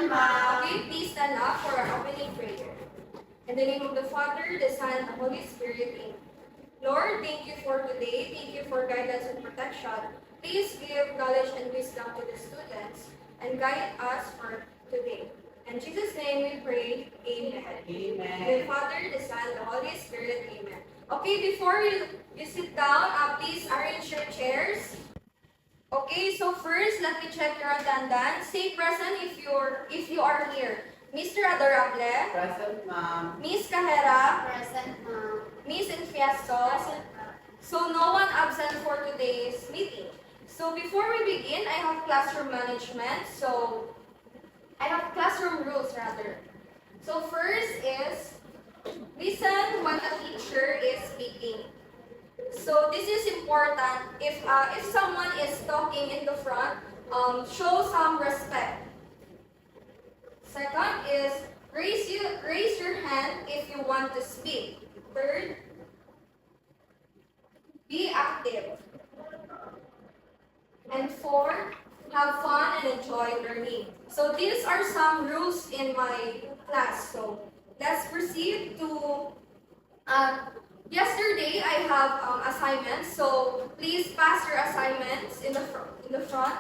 Present, ma'am. Okay, please stand up for our opening prayer. In the name of the Father, the Son, and the Holy Spirit, amen. Lord, thank you for today. Thank you for guidance and protection. Please give knowledge and wisdom to the students and guide us for today. In Jesus' name we pray, amen. Amen. The Father, the Son, the Holy Spirit, amen. Okay, before you sit down, please arrange your chairs. Okay, so first, let me check your attendance. Say present if you are here. Mr. Adorable, Present, ma'am. Miss Cajera, Present, ma'am. Miss Infiesto. So no one absent for today's meeting. So before we begin, I have classroom management. So I have classroom rules rather. So first is listen when a teacher is speaking. So this is important. If someone is talking in the front, show some respect. Second is raise your hand if you want to speak. Third, be active. And fourth, have fun and enjoy learning. So these are some rules in my class. So let's proceed to yesterday I have assignments. So please pass your assignments in the front.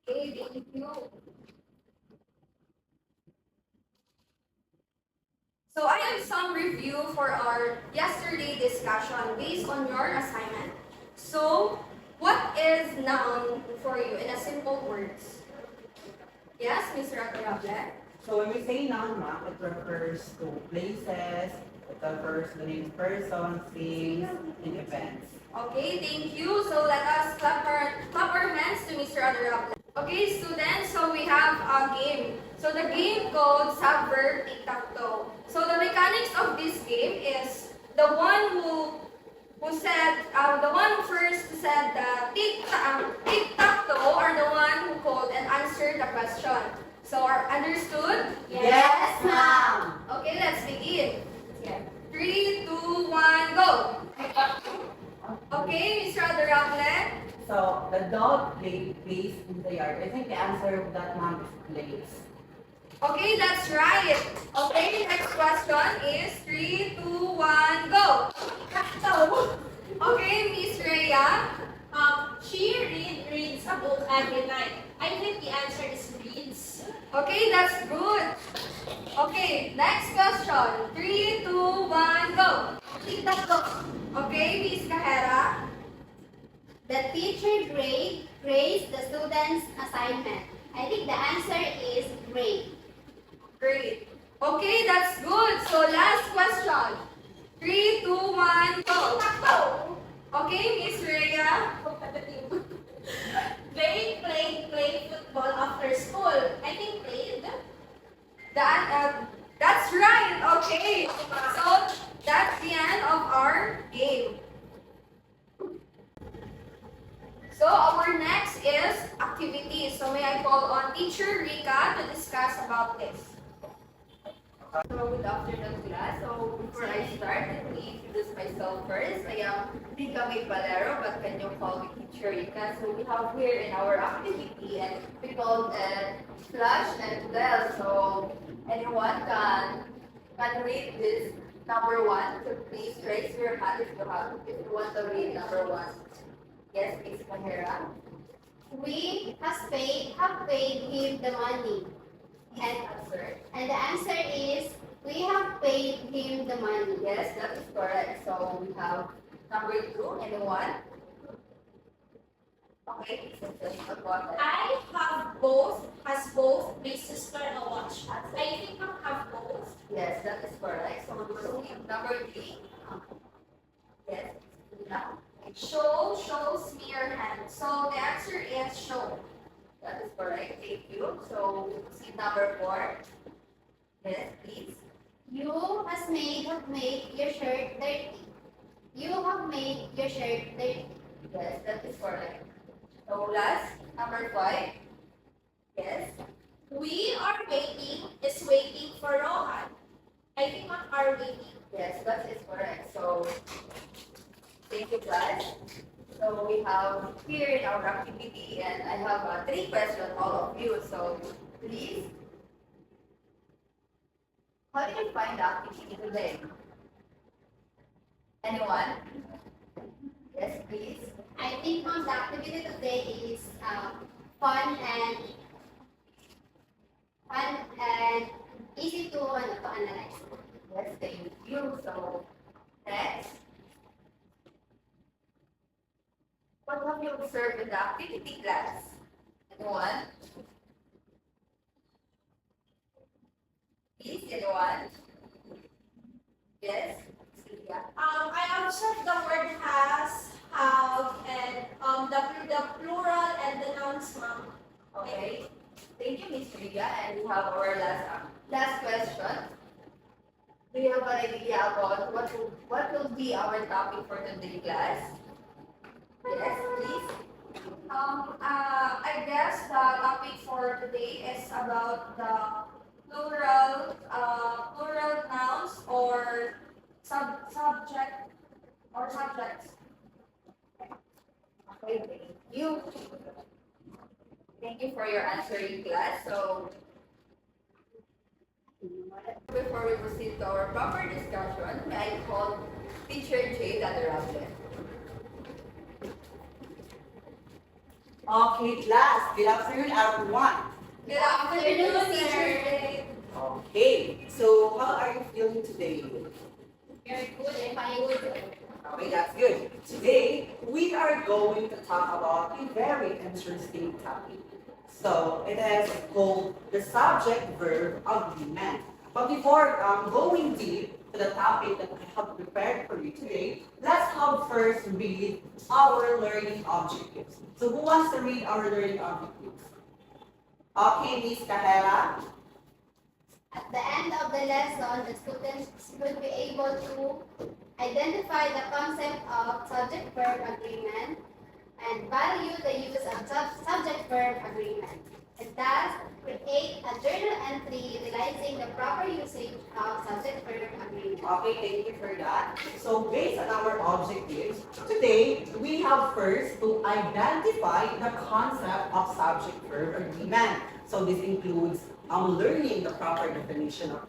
Okay, thank you. So I have some review for our yesterday discussion based on your assignment. So what is noun for you in a simple words? Yes, Mr. Adorable? So when we say noun, ma'am, it refers to places, it refers to names, persons, things, and events. Okay, thank you. So let us clap our hands to Mr. Adorable. Okay, students, so we have a game. So the game called Subverb Tic-Tac-Toe. So the mechanics of this game is the one who first said the tic-tac-toe are the one who called and answered the question. So are understood? Yes, ma'am. Okay, let's begin. 3, 2, 1, go! Okay, Mr. Adorable? So the dog plays in the yard. I think the answer of that, ma'am, is plays. Okay, that's right. Okay, next question is 3, 2, 1, go! Okay, Miss Rhea? She reads a book every night. I think the answer is reads. Okay, that's good. Okay, next question. 3, 2, 1, go! Okay, Miss Cajera? The teacher grades the student's assignment. I think the answer is grade. Great. Okay, that's good. So last question. 3, 2, 1, go! Okay, Miss Rhea? They play football after school. I think played. That's right. Okay. So that's the end of our game. So our next is activities. So may I call on Teacher Rika to discuss about this. So good afternoon class. So before I start, let me introduce myself first. I am Rika May Valero, but can you call me Teacher Rika? So we have here in our activity and we called Flash and Bell. So anyone can read this number 1. So please raise your hand if you want to read number 1. Yes, Miss Mahira. We have paid him the money. Answer. And the answer is we have paid him the money. Yes, that is correct. So we have number 2. Anyone? Okay, so just go ahead. I have both, has both places for a watch. I think I have both. Yes, that is correct. So we proceed. Number 3. Yes, now. Show shows me your hand. So the answer is show. That is correct. Thank you. So we proceed. Number 4. Yes, please. You have made your shirt dirty. You have made your shirt dirty. Yes, that is correct. So last, number 5. Yes. We are waiting is waiting for Rohan. I think what are waiting. Yes, that is correct. So Thank you, class. So we have here in our activity, and I have 3 questions, all of you. So please, how did you find the activity today? Anyone? Yes, please. I think the activity today is fun and easy to analyze. Yes, thank you. So next, what have you observed in the activity class? Anyone? Please, anyone? Yes? Sylvia? I observed the word has, have, and the plural and the nouns, ma'am. Okay. Thank you, Miss Sylvia. And we have our last question. Do you have an idea about what will be our topic for today, class? Yes, please. I guess the topic for today is about the plural nouns or subjects. Okay, thank you. Thank you for your answering, class. So, before we proceed to our proper discussion, may I call Teacher Jade Adarable. Okay, class. Good afternoon, everyone. Good afternoon, Teacher Jade. Okay, so how are you feeling today? Very good. If I would. Okay, that's good. Today, we are going to talk about a very interesting topic. So, it is called the subject-verb agreement. But before going deep to the topic that I have prepared for you today, let's have first read our learning objectives. So, who wants to read our learning objectives? Okay, Miss Kahera. At the end of the lesson, the students will be able to identify the concept of subject-verb agreement and value the use of subject-verb agreement, and thus create a journal entry utilizing the proper usage of subject-verb agreement. Okay, thank you for that. So based on our objectives, today we have first to identify the concept of subject-verb agreement. So this includes learning the proper definition of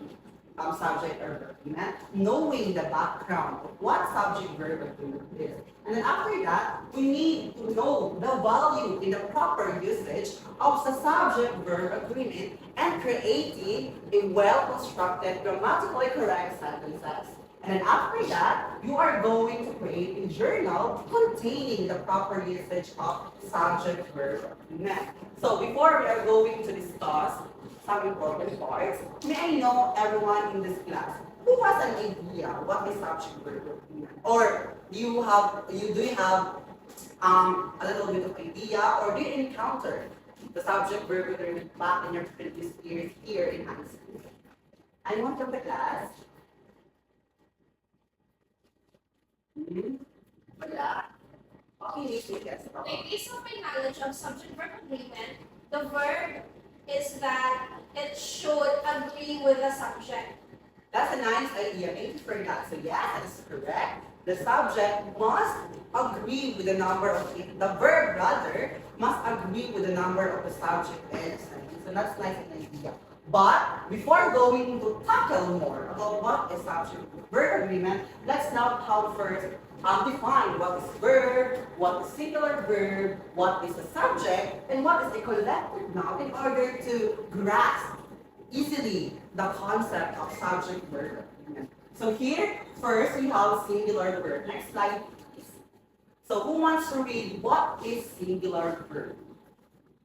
subject-verb agreement, knowing the background of what subject-verb agreement is. And then after that, we need to know the value in the proper usage of the subject-verb agreement and creating a well-constructed, grammatically correct sentences. And then after that, you are going to create a journal containing the proper usage of subject-verb agreement. So before we are going to discuss some important parts, may I know everyone in this class who has an idea what is subject-verb agreement? Or do you have a little bit of idea, or do you encounter the subject-verb agreement back in your previous years here in high school? Anyone from the class? Wala. Okay, yes. Based on my knowledge of subject-verb agreement, the verb is that it should agree with the subject. That's a nice idea. Thank you for that. So yes, that is correct. The subject must agree with the number of the verb rather must agree with the number of the subject and the sentence. So that's nice an idea. But before going to tackle more about what is subject-verb agreement, let's now have first define what is verb, what is singular verb, what is a subject, and what is a collective noun in order to grasp easily the concept of subject-verb agreement. So here, first we have singular verb. Next slide, please. So who wants to read what is singular verb?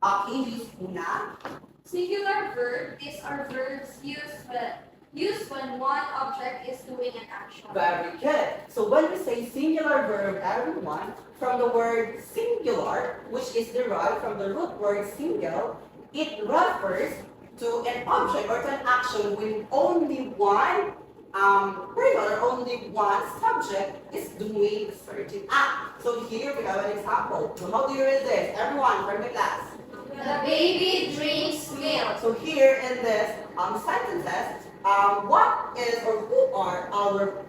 Okay, Miss Una. Singular verb, these are verbs used when one object is doing an action. Very good. So when we say singular verb, everyone, from the word singular, which is derived from the root word single, it refers to an object or to an action when only one person or only one subject is doing a certain act. So here we have an example. So how do you read this? Everyone from the class. The baby drinks milk. So here in this sentences, what is or who are our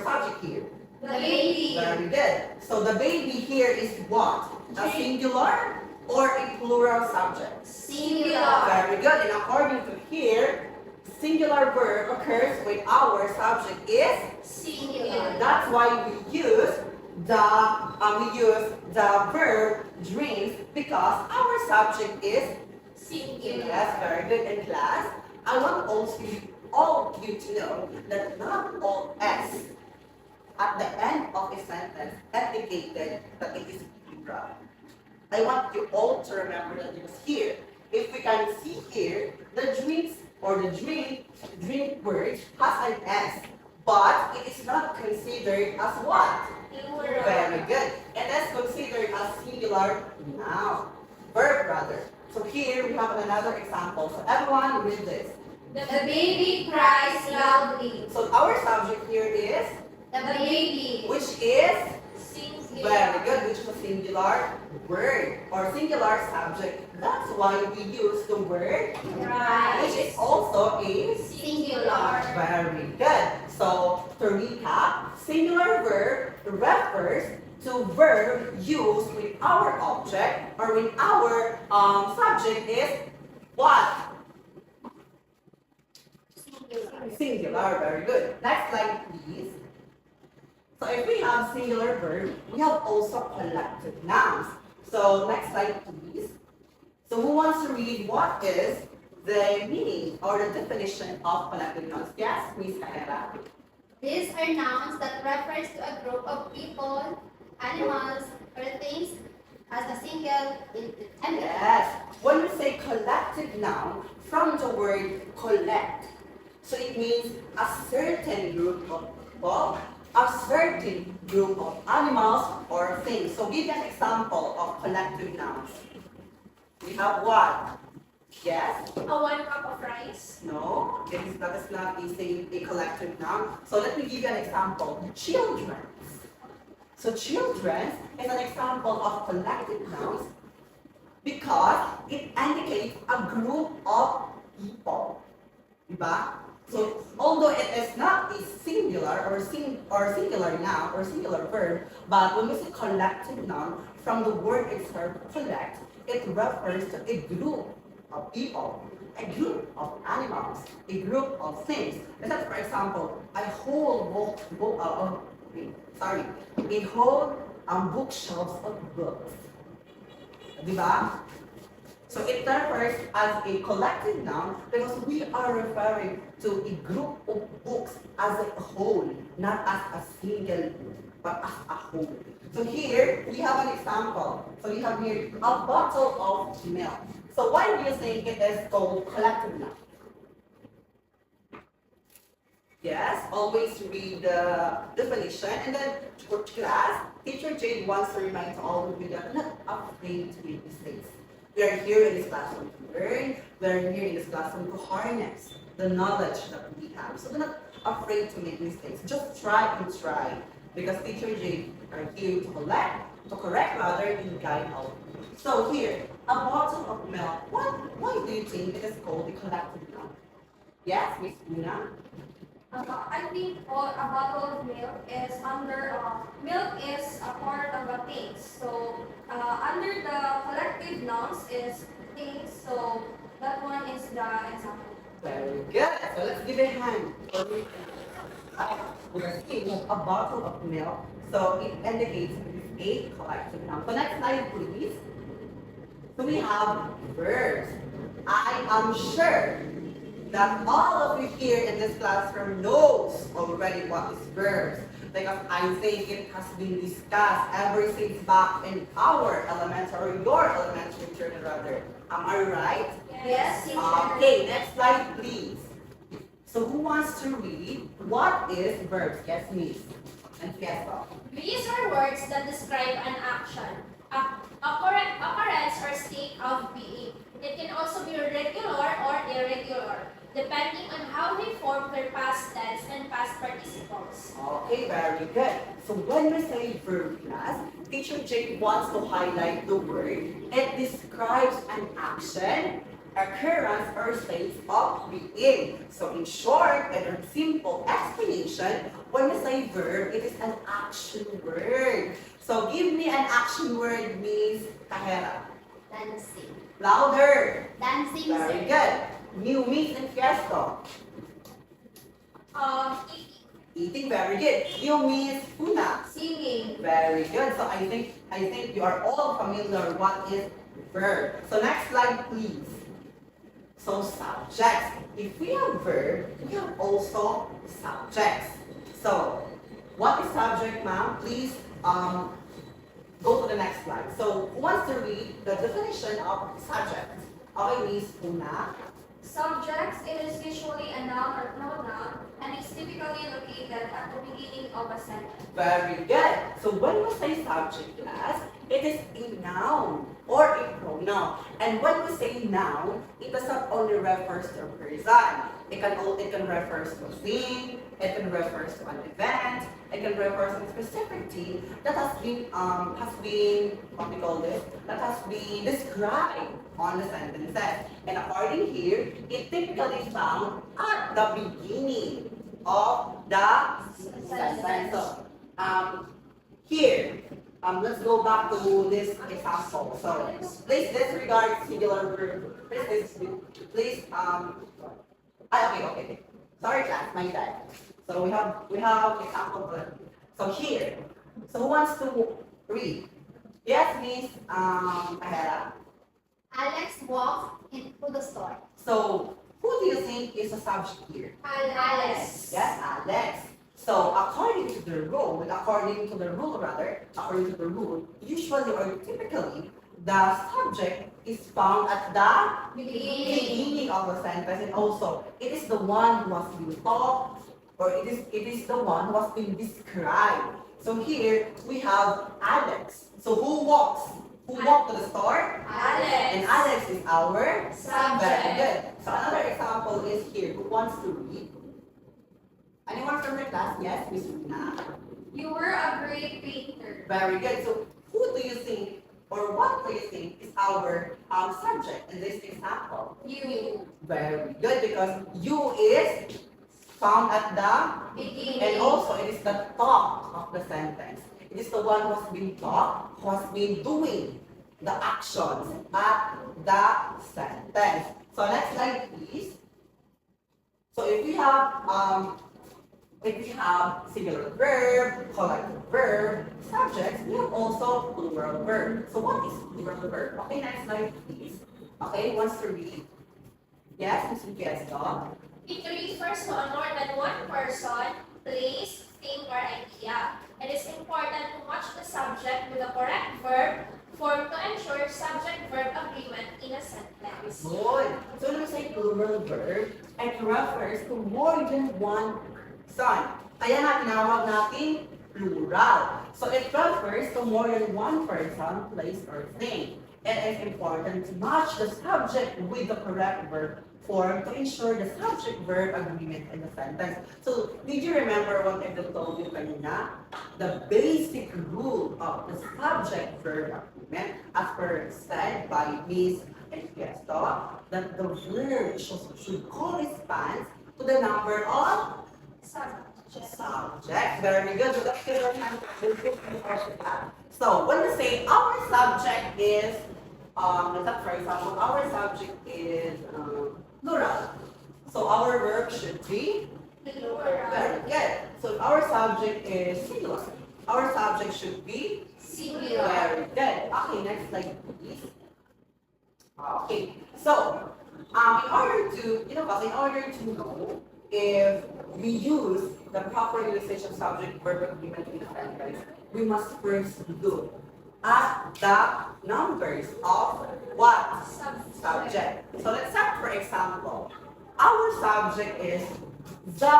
subject here? The baby. Very good. So the baby here is what? A singular or a plural subject? Singular. Very good. And according to here, singular verb occurs when our subject is. Singular. That's why we use the verb drinks because our subject is. Singular. Yes, very good. In class, I want also all of you to know that not all S at the end of a sentence indicated that it is plural. I want you all to remember that because here, if we can see here, the drinks or the drink word has an S, but it is not considered as what? Plural. Very good. It is considered as singular noun. Verb rather. So here we have another example. So everyone read this. The baby cries loudly. So our subject here is, The baby. which is Singular. very good, which is a singular word or singular subject. That's why we use the word, which is also a Singular. very good. So to recap, singular verb refers to verb used with our object or with our subject is what? Singular, very good. Next slide, please. So if we have singular verb, we have also collective nouns. So next slide, please. So who wants to read what is the meaning or the definition of collective nouns? Yes, Miss Carrera. These are nouns that refers to a group of people, animals, or things as a single entity. Yes. When we say collective noun, from the word collect, so it means a certain group of people, a certain group of animals or things. So give an example of collective nouns. We have what? Yes? A 1 cup of rice. No? That is not a collective noun. So let me give you an example. Children. So children is an example of collective nouns because it indicates a group of people. Diba? So although it is not a singular or singular noun or singular verb, but when we say collective noun, from the word itself, collect, it refers to a group of people, a group of animals, a group of things. Let's for example, a whole bookshelves of books. Diba? So it refers as a collective noun because we are referring to a group of books as a whole, not as a single book, but as a whole. So here we have an example. So we have here a bottle of milk. So why do you think it is called collective noun? Yes, always read the definition. And then for class, teacher Jade wants to remind all of you that not afraid to make mistakes. We are here in this classroom to learn. We are here in this classroom to harness the knowledge that we have. So we're not afraid to make mistakes. Just try and try. Because teacher Jade are here to correct rather and guide all. So here, a bottle of milk. Why do you think it is called a collective noun? Yes, Miss Una? I think a bottle of milk is milk is a part of a thing. So under the collective nouns is things. So that one is the example. Very good. So let's give a hand. We're seeing a bottle of milk. So it indicates a collective noun. So next slide, please. So we have verbs. I am sure that all of you here in this classroom knows already what is verbs. Because I think it has been discussed ever since back in our elementary or your elementary children rather. Am I right? Yes, teacher. Okay, next slide please. So who wants to read what is verbs? Yes, Miss. And yes, These are words that describe an action, occurrence or state of being. It can also be regular or irregular, depending on how they form their past tense and past participles. Okay, very good. So when we say verb class, teacher Jake wants to highlight the word. It describes an action, occurrence, or state of being. So in short and a simple explanation, when you say verb, it is an action word. So give me an action word, Miss Kahera. Dancing. Louder. Dancing, Very sir. good. New Miss and Fiesto. Eating. Eating, very good. You Miss Puna. Singing. Very good. So I think you are all familiar what is verb. So next slide, please. So subjects. If we have verb, we have also subjects. So what is subject, ma'am? Please go to the next slide. So who wants to read the definition of subject? Okay, Miss Puna. Subjects, it is usually a noun or pronoun and is typically located at the beginning of a sentence. Very good. So when we say subject class, it is a noun or a pronoun. And when we say noun, it does not only refers to a person. It can refer to a thing, it can refer to an event, it can refer to a specific thing that has been what we call this, that has been described on the sentences. And according here, it typically found at the beginning of the sentence. So, here, let's go back to this example. So, please disregard singular verb. Please, okay. Sorry, class, my bad. So we have example verb. So here, so who wants to read? Yes, Miss Ahera. Alex walked into the store. So who do you think is the subject here? Alice. Yes, Alex. So according to the rule, usually or typically, the subject is found at the beginning of a sentence, and also it is the one who has been taught, or it is the one who has been described. So here we have Alex. So who walks? Who walked to the store? Alex. And Alex is our Subject. Very good. So another example is here. Who wants to read? Anyone from your class? Yes, Miss Rina. You were a great painter. Very good. So who do you think, or what do you think is our subject in this example? You. Very good, because you is found at the Beginning. and also it is the top of the sentence. It is the one who has been taught, who has been doing the actions at the sentence. So next slide, please. So if we have singular verb, collective verb, subjects, we have also plural verb. So what is plural verb? Okay, next slide, please. Okay, who wants to read? Yes, Ms. Fiesta. It refers to a more than one person, place, thing, or idea. It is important to match the subject with the correct verb form to ensure subject-verb agreement in a sentence. Good. So when we say plural verb, it refers to more than one person. Kaya nga tinawag natin plural. So it refers to more than one person, place, or thing. It is important to match the subject with the correct verb form to ensure the subject-verb agreement in the sentence. So, did you remember what I told you kanina? The basic rule of the subject-verb agreement, as per said by Miss Fiesto, that the verb should correspond to the number of subjects. Very good. So, let's give our hand to So, when we say our subject is, for example, our subject is plural. So our verb should be Plural. very good. So our subject is singular. Our subject should be Singular. very good. Okay, next slide, please. Okay, so in order to know if we use the proper usage of subject-verb agreement in a sentence, we must first look at the numbers of what? Subject. So let's say, for example, our subject is the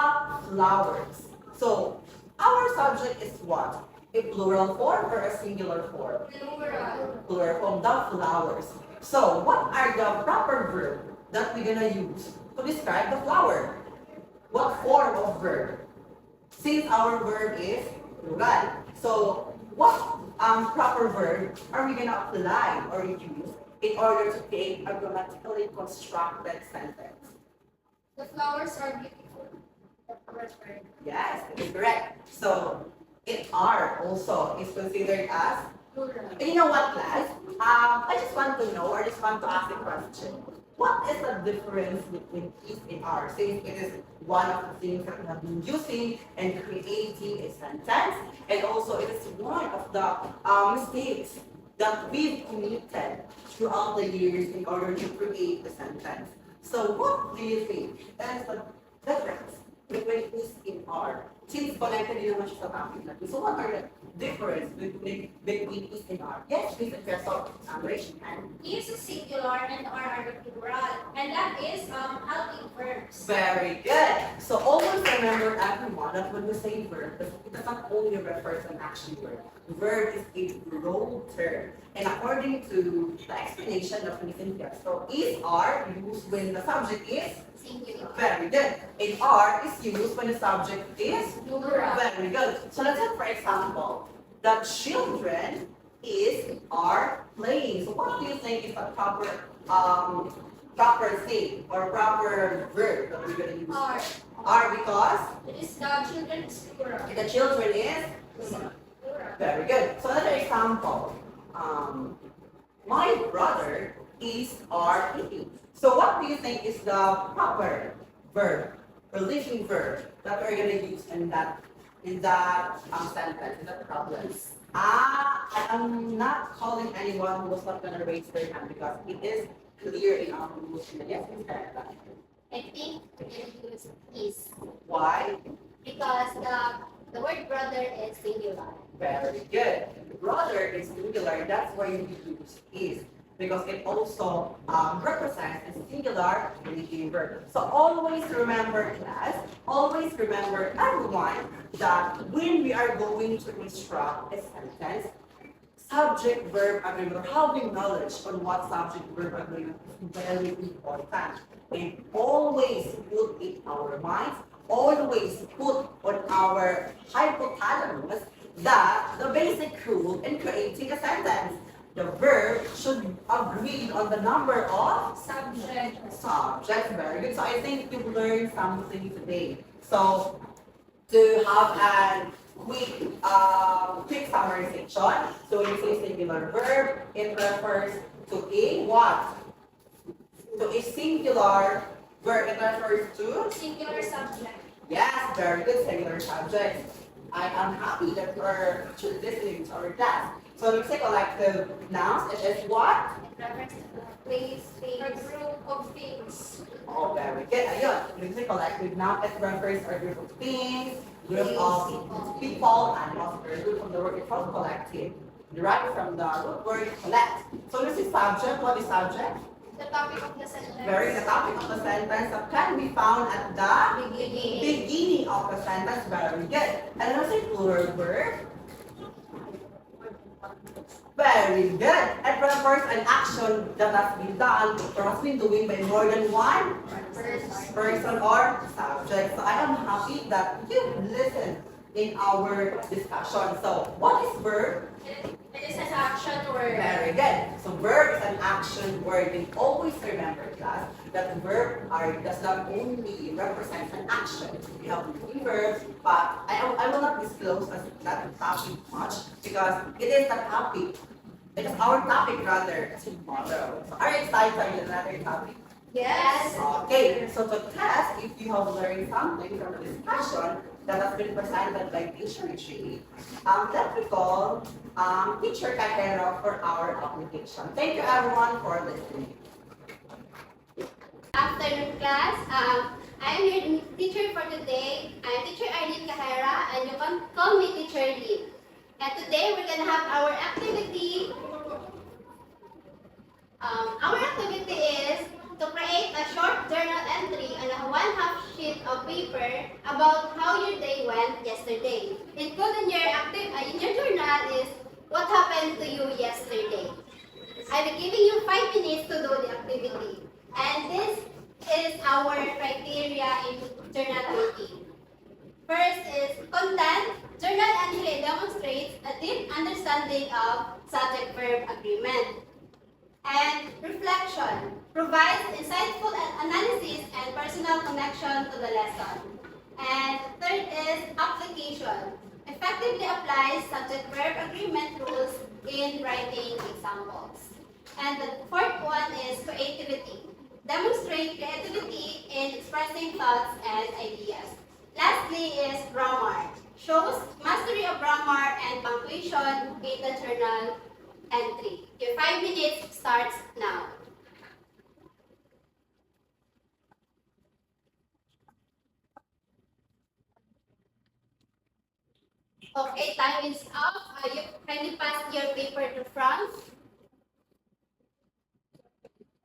flowers. So our subject is what? A plural form or a singular form? Plural. Plural form, the flowers. So what are the proper verb that we're gonna use to describe the flower? What form of verb? Since our verb is plural. So what proper verb are we gonna apply or use in order to create a grammatically constructed sentence? The flowers are beautiful. Yes, that is correct. So, it are also is considered as. And you know what, class? I just want to know, or just want to ask a question. What is the difference between is and are? Since it is one of the things that we have been using and creating a sentence, and also it is one of the mistakes that we've committed throughout the years in order to create the sentence. So, what do you think is the difference between is and are? Since connected din naman siya sa topic natin. So what are the difference between is and are? Yes, please address our raise your hand. Is is singular and are the plural. And that is helping verbs. Very good. So always remember everyone that when we say verb, it does not only refer to an action word. Verb is a role term. And according to the explanation of Nathan here, so is are used when the subject is Singular. very good. And are is used when the subject is Plural. very good. So let's say for example, the children are playing. So what do you think is the proper state or proper verb that we're gonna use? Are because It is the children is plural. the children is Plural. very good. So another example, my brother are eating. So what do you think is the proper verb or living verb that we're gonna use in that sentence, in that problem? I am not calling anyone who was not gonna raise their hand because it is clear in our rules. Yes, Ms. Carla. I think we're gonna use is Why? because the word brother is singular. Very good. Brother is singular. That's why you use is because it also represents a singular indicating verb. So always remember, class. Always remember, everyone, that when we are going to instruct a sentence, subject verb agreement or having knowledge on what subject verb agreement is very important. And always put in our minds, always put on our hypothalamus that the basic rule in creating a sentence, the verb should agree on the number of subjects. Very good. So I think you've learned something today. So to have a quick summarization. So when you say singular verb, it refers to a what? To a singular verb. It refers to Singular subject. yes, very good, singular subject. I am happy that you're listening to our class. So when we say collective nouns, it is what? It refers to the Place, A things. group of things. Oh, very good. Ayun, when we say collective noun, it refers to a group of things, group of people, animals, or root from the word itself, collective. Derived from the root word collect. So this is subject. What is subject? The topic of the sentence. Very the topic of the sentence that can be found at the beginning. beginning of the sentence. Very good. And when we say plural verb, very good. It refers an action that has been done or has been doing by more than one person or subject. So I am happy that you listened in our discussion. So what is verb? It is an action word. Very good. So verb is an action word. And always remember, class, that verb does not only represent an action. We have many verbs, but I will not disclose that topic much because it is the topic. It is our topic rather tomorrow. So are you excited for another topic? Yes. Okay, so to test if you have learned something from the discussion that has been presented by Teacher Richie, let me call Teacher Cajero for our application. Thank you everyone for listening. Afternoon class, I'm your teacher for today. I'm Teacher Arlene Cajera and you can call me Teacher Lee. And today we're gonna have our activity. Our activity is to create a short journal entry on a 1/2 sheet of paper about how your day went yesterday. Included in your journal is what happened to you yesterday. I'll be giving you 5 minutes to do the activity. And this is our criteria in journal making. First is content. Journal entry demonstrates a deep understanding of subject-verb agreement. And reflection provides insightful analysis and personal connection to the lesson. And third is application. Effectively applies subject-verb agreement rules in writing examples. And the fourth one is creativity. Demonstrate creativity in expressing thoughts and ideas. Lastly is grammar. Shows mastery of grammar and punctuation in the journal entry. Your 5 minutes starts now. Okay, time is up. You kindly pass your paper to Franz.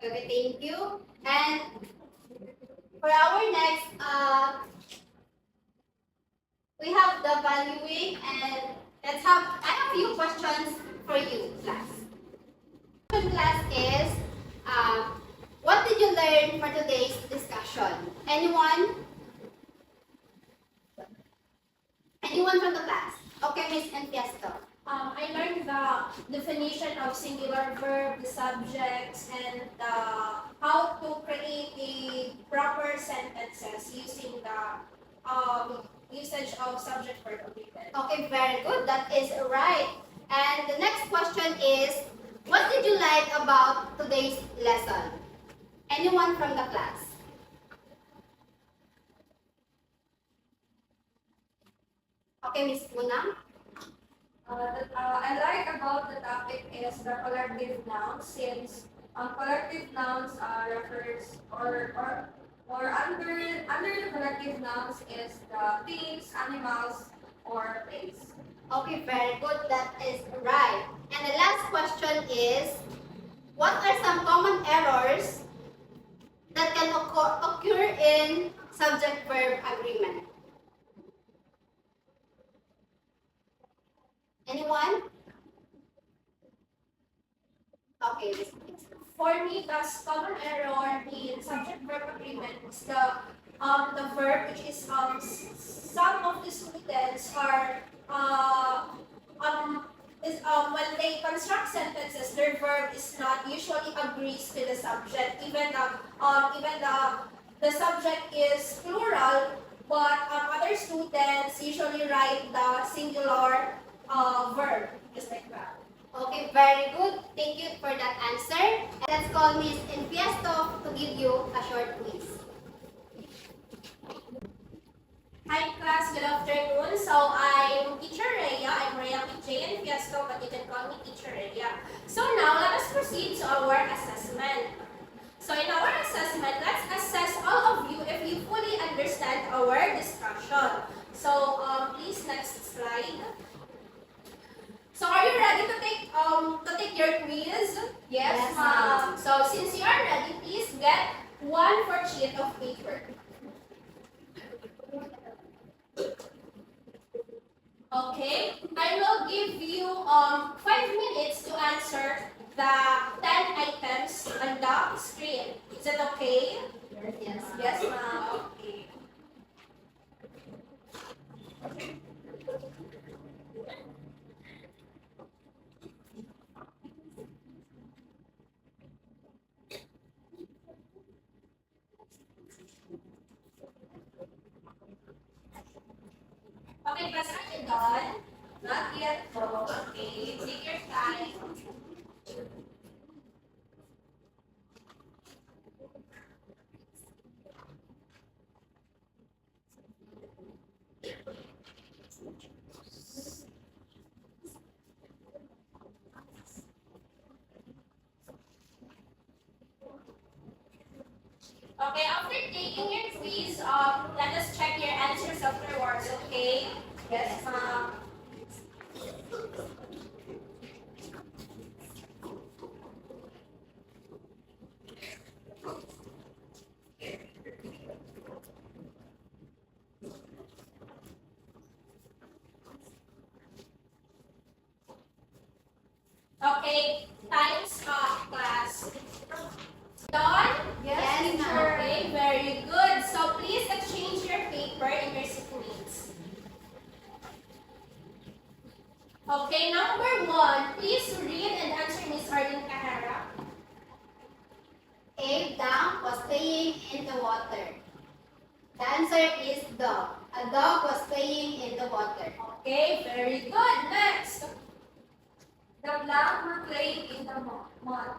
Okay, thank you. And for our next, we have the valuing, and I have a few questions for you, class. Class is, what did you learn for today's discussion? Anyone? Anyone from the class? Okay, Miss Enfiesto. I learned the definition of singular verb, the subjects, and how to create a proper sentences using the usage of subject verb agreement. Okay, very good. That is right. And the next question is, what did you like about today's lesson? Anyone from the class? Okay, Miss Muna. I like about the topic is the collective nouns, since collective nouns refers or under the collective nouns is the things, animals, or place. Okay, very good. That is right. And the last question is, what are some common errors that can occur in subject-verb agreement? Anyone? Okay, Miss. For me, the common error in subject verb agreement is the verb, which is some of the students are when they construct sentences, their verb is not usually agrees to the subject. Even the subject is plural, but other students usually write the singular verb, just like that. Okay, very good. Thank you for that answer. And let's call Miss Enfiesto to give you a short quiz. Hi class, good afternoon. So I'm Teacher Rhea. I'm Rhea J. Enfiesto, but you can call me Teacher Rhea. So now let us proceed to our assessment. So in our assessment, let's assess all of you if you fully understand our discussion. So please next slide. So are you ready to take your quiz? Yes, ma'am. So since you are ready, please get 1 sheet of paper. Okay, I will give you 5 minutes to answer the 10 items on the screen. Is it okay? Yes. Yes, ma'am. Okay. Okay, class, are you done? Not yet. Okay, take your time. Okay, after taking your quiz, let us check your answers afterwards, okay? Yes, ma'am. Okay, time's up, class. Done? Yes, ma'am. Okay, very good. So please exchange your paper in your sequence. Okay, number 1, please read and answer Miss Arlene Carrera. A dam was playing in the water. The answer is dog. Very good. Next. The blank were playing in the mud.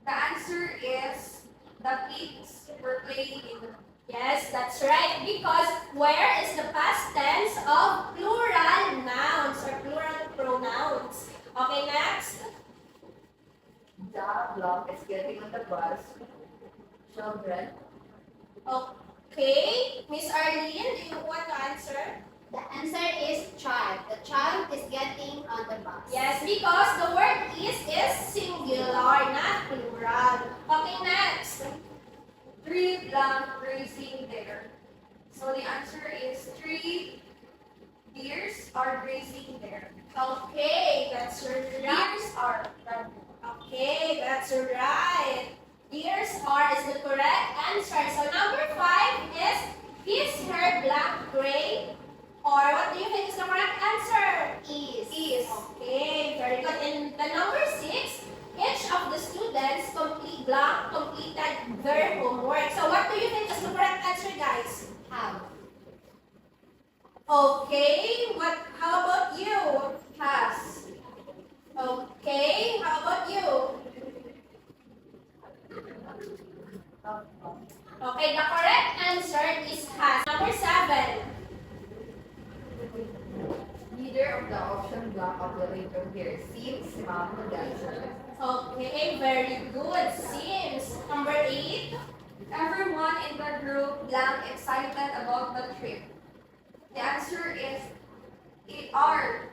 The answer is the pigs were playing in the mud. Yes, that's right. Because where is the past tense of plural nouns or plural pronouns? Okay, next. The block is getting on the bus. Children. Okay, Miss Arlene, do you want to answer? The answer is child. The child is getting on the bus. Yes, because the word is singular, not plural. Okay, next. Three blank grazing there. So the answer is 3 deers are grazing there. Okay, that's right. Deers are. Okay, that's right. Deers are is the correct answer. So number 5 is her black gray? Or what do you think is the correct answer? Is. Okay, very good. And the number 6, each of the students completed their homework. So what do you think is the correct answer, guys? Have. Okay, how about you? Has. Okay, how about you? Okay, the correct answer is has. Number 7. Neither of the option block of the later here seems mom the dancer. Okay, very good. Seems. Number 8. Everyone in the group blank excited about the trip. The answer is R.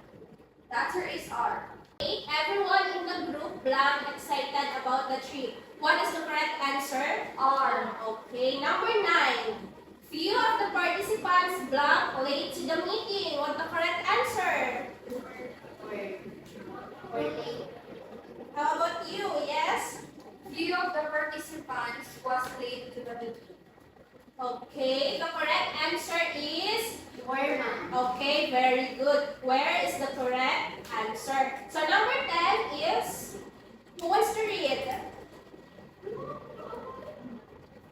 The answer is R. 8. Everyone in the group blank excited about the trip. What is the correct answer? R. Okay, number 9. Few of the participants blank late to the meeting. What the correct answer? How about you? Yes? Few of the participants was late to the meeting. Okay, the correct answer is Where man? okay, very good. Where is the correct answer? So number 10 is who wants to read?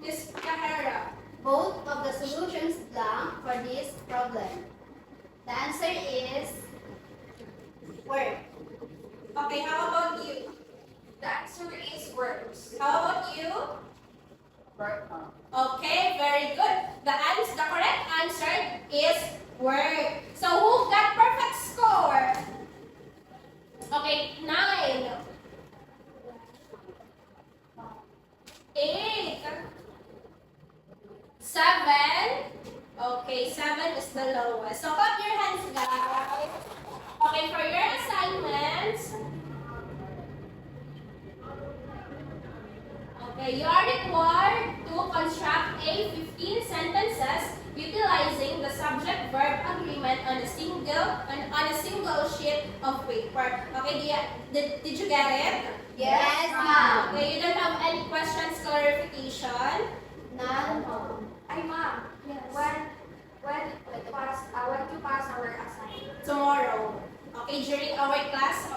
Miss Kahara. Both of the solutions blank for this problem. The answer is work. Okay, how about you? The answer is works. How about you? Work mom. Okay, very good. The correct answer is work. So who got perfect score? Okay, 9. 8. 7. Okay, 7 is the lowest. So clap your hands, guys. Okay, for your assignments. Okay, you are required to construct 15 sentences utilizing the subject-verb agreement on a single sheet of paper. Okay, did you get it? Yes, ma'am. Okay, you don't have any questions, clarification? None. Ay, ma'am. When you pass our assignment. Tomorrow. Okay, during our class,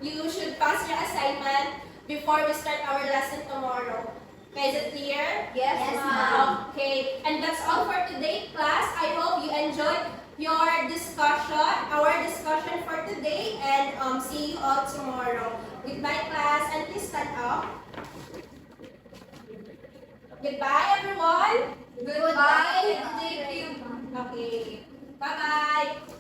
you should pass your assignment before we start our lesson tomorrow. Okay, is it clear? Yes, ma'am. Okay, and that's all for today, class. I hope you enjoyed your discussion, our discussion for today, and see you all tomorrow. Goodbye, class, and please stand up. Goodbye, everyone. Goodbye. Thank you. Okay, bye-bye.